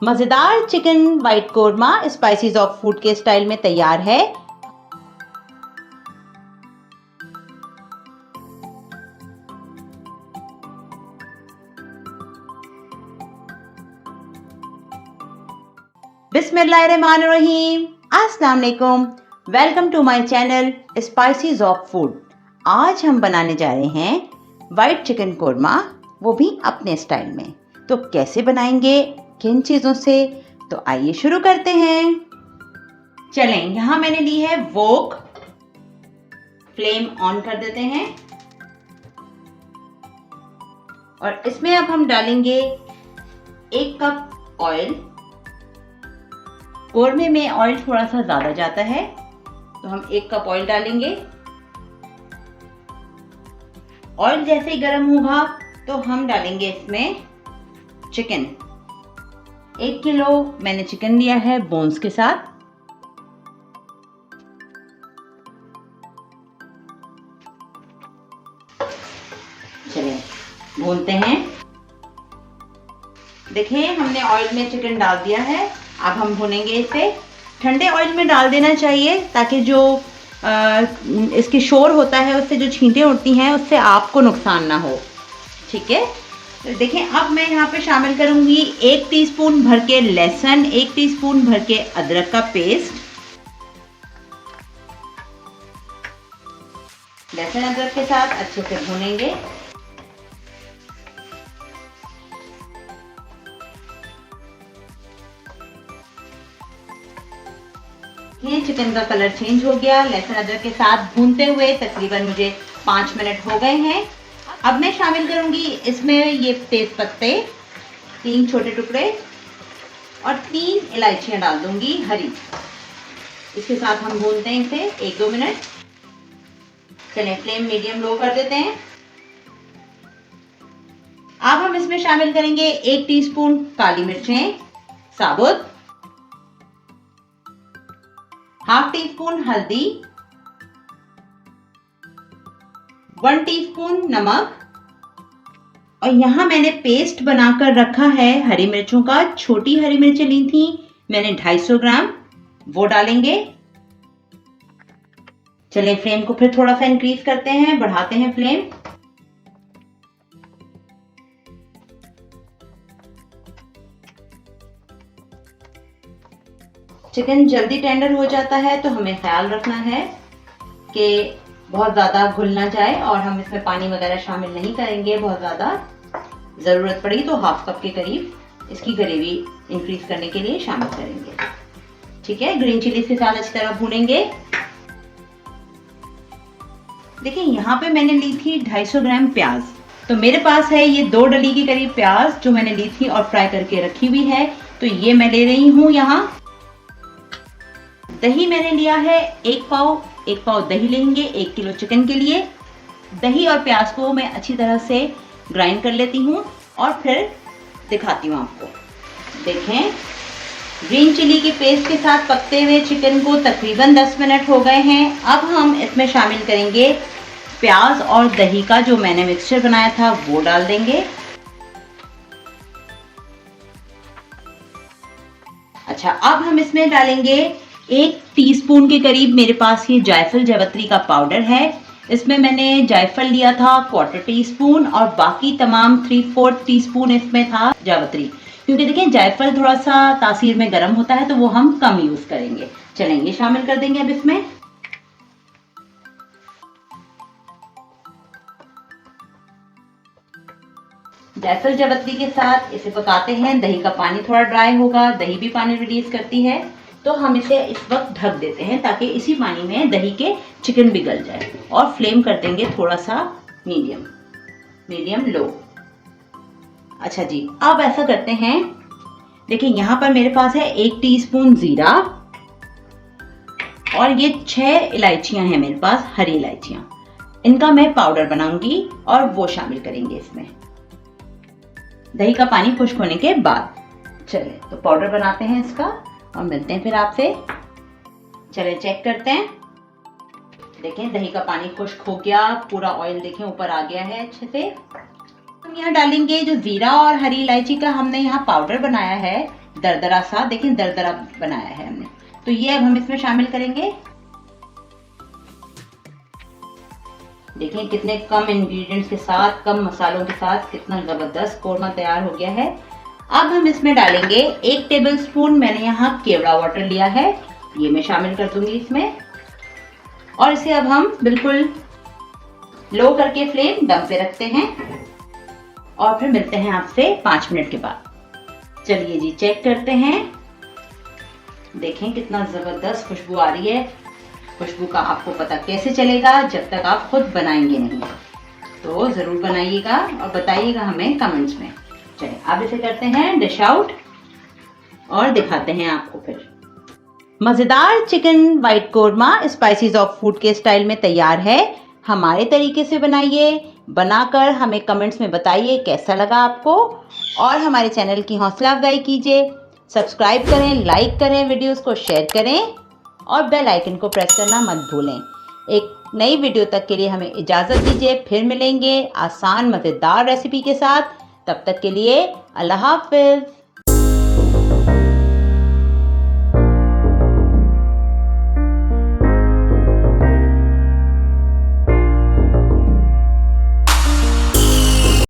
मज़ेदार chicken white korma spices of food के style में तैयार है। बिस्मिल्लाहिर्रहमानिर्रहीम। अस्सलाम वालेकुम। Welcome to my channel spices of food. आज हम बनाने जा रहे हैं वाइट चिकन कोरमा, वो भी अपने स्टाइल में। तो कैसे बनाएंगे, किन चीज़ों से, तो आइए शुरू करते हैं। चलें, यहाँ मैंने ली है वोक। फ्लेम ऑन कर देते हैं और इसमें अब हम डालेंगे 1 कप ऑयल। कोरमे में ऑयल थोड़ा सा ज़्यादा जाता है तो हम 1 कप ऑयल डालेंगे। ऑयल जैसे ही गर्म होगा तो हम डालेंगे इसमें चिकन। 1 किलो मैंने चिकन लिया है बोन्स के साथ। चलिए भूनते हैं। देखिए हमने ऑयल में चिकन डाल दिया है। अब हम भूनेंगे इसे। ठंडे ऑयल में डाल देना चाहिए ताकि जो इसकी शोर होता है, उससे जो छींटे उड़ती हैं, उससे आपको नुकसान ना हो। ठीक है, तो देखिए अब मैं यहाँ पे शामिल करूँगी 1 टीस्पून भर के लहसुन, 1 टीस्पून भर के अदरक का पेस्ट। लहसुन अदरक के साथ अच्छे से भूनेंगे। ये चिकन का कलर चेंज हो गया। लहसुन अदरक के साथ भूनते हुए तकरीबन मुझे 5 मिनट हो गए हैं। अब मैं शामिल करूंगी इसमें ये तेज पत्ते, 3 छोटे टुकड़े और 3 इलायचियां डाल दूंगी हरी। इसके साथ हम भूनते हैं इसे 1-2 मिनट। चलें, फ्लेम मीडियम लो कर देते हैं। अब हम इसमें शामिल करेंगे 1 टीस्पून काली मिर्चें साबुत, ½ टीस्पून हल्दी, 1 टीस्पून नमक, और यहाँ मैंने पेस्ट बनाकर रखा है हरी मिर्चों का। छोटी हरी मिर्चें ली थी मैंने 250 ग्राम, वो डालेंगे। चलिए फ्लेम को फिर थोड़ा सा इंक्रीज करते हैं, बढ़ाते हैं फ्लेम। चिकन जल्दी टेंडर हो जाता है तो हमें ख्याल रखना है कि बहुत ज़्यादा घुल ना जाए, और हम इसमें पानी वगैरह शामिल नहीं करेंगे। बहुत ज़्यादा ज़रूरत पड़ी तो ½ कप के करीब इसकी ग्रेवी इंक्रीज करने के लिए शामिल करेंगे। ठीक है, ग्रीन चिली के साथ अच्छी तरह भूनेंगे। देखिए यहाँ पे मैंने ली थी 250 ग्राम प्याज। तो मेरे पास है ये 2 डली के करीब प्याज जो मैंने ली थी और फ्राई करके रखी हुई है, तो ये मैं ले रही हूँ यहाँ। दही मैंने लिया है 1 पाव दही लेंगे 1 किलो चिकन के लिए। दही और प्याज को मैं अच्छी तरह से ग्राइंड कर लेती हूँ और फिर दिखाती हूँ आपको। देखें, ग्रीन चिली के पेस्ट के साथ पकते हुए चिकन को तकरीबन 10 मिनट हो गए हैं। अब हम इसमें शामिल करेंगे प्याज और दही का जो मैंने मिक्सचर बनाया था, वो डाल देंगे। अच्छा, अब हम इसमें डालेंगे 1 टीस्पून के करीब, मेरे पास ये जायफल जावित्री का पाउडर है। इसमें मैंने जायफल लिया था 1/4 टीस्पून और बाकी तमाम 3/4 टीस्पून इसमें था जावित्री, क्योंकि देखिए जायफल थोड़ा सा तासीर में गर्म होता है तो वो हम कम यूज करेंगे। चलेंगे, शामिल कर देंगे अब इसमें। जायफल जावित्री के साथ इसे पकाते हैं। दही का पानी थोड़ा ड्राई होगा, दही भी पानी रिलीज करती है, तो हम इसे इस वक्त ढक देते हैं ताकि इसी पानी में दही के चिकन भी गल जाए। और फ्लेम कर देंगे थोड़ा सा मीडियम लो। अच्छा जी, अब ऐसा करते हैं। देखिए यहाँ पर मेरे पास है 1 टीस्पून जीरा और ये 6 इलायचियां हैं मेरे पास, हरी इलायचियां। इनका मैं पाउडर बनाऊंगी और वो शामिल करेंगे इसमें दही का पानी खुश्क होने के बाद। चलिए तो पाउडर बनाते हैं इसका और मिलते हैं फिर आपसे। चलिए चेक करते हैं। देखें दही का पानी खुश्क हो गया, पूरा ऑयल देखें ऊपर आ गया है अच्छे से। हम यहाँ डालेंगे जो जीरा और हरी इलायची का हमने यहाँ पाउडर बनाया है, दरदरा सा, देखिए दरदरा बनाया है हमने। तो ये अब हम इसमें शामिल करेंगे। देखिए कितने कम इंग्रेडिएंट्स के साथ, कम मसालों के साथ कितना ज़बरदस्त कोरमा तैयार हो गया है। अब हम इसमें डालेंगे 1 टेबलस्पून, मैंने यहाँ केवड़ा वाटर लिया है, ये मैं शामिल कर दूंगी इसमें। और इसे अब हम बिल्कुल लो करके फ्लेम दम पे रखते हैं और फिर मिलते हैं आपसे 5 मिनट के बाद। चलिए जी चेक करते हैं। देखें कितना ज़बरदस्त खुशबू आ रही है। खुशबू का आपको पता कैसे चलेगा जब तक आप खुद बनाएंगे नहीं। तो ज़रूर बनाइएगा और बताइएगा हमें कमेंट्स में। चलिए अब इसे करते हैं डिश आउट और दिखाते हैं आपको फिर। मज़ेदार chicken white korma spices of food के स्टाइल में तैयार है। हमारे तरीके से बनाइए, बनाकर हमें कमेंट्स में बताइए कैसा लगा आपको, और हमारे चैनल की हौसला अफजाई कीजिए। सब्सक्राइब करें, लाइक करें, वीडियोस को शेयर करें और बेल आइकन को प्रेस करना मत भूलें। एक नई वीडियो तक के लिए हमें इजाज़त दीजिए, फिर मिलेंगे आसान मज़ेदार रेसिपी के साथ। तब तक के लिए अल्लाह हाफ़िज़।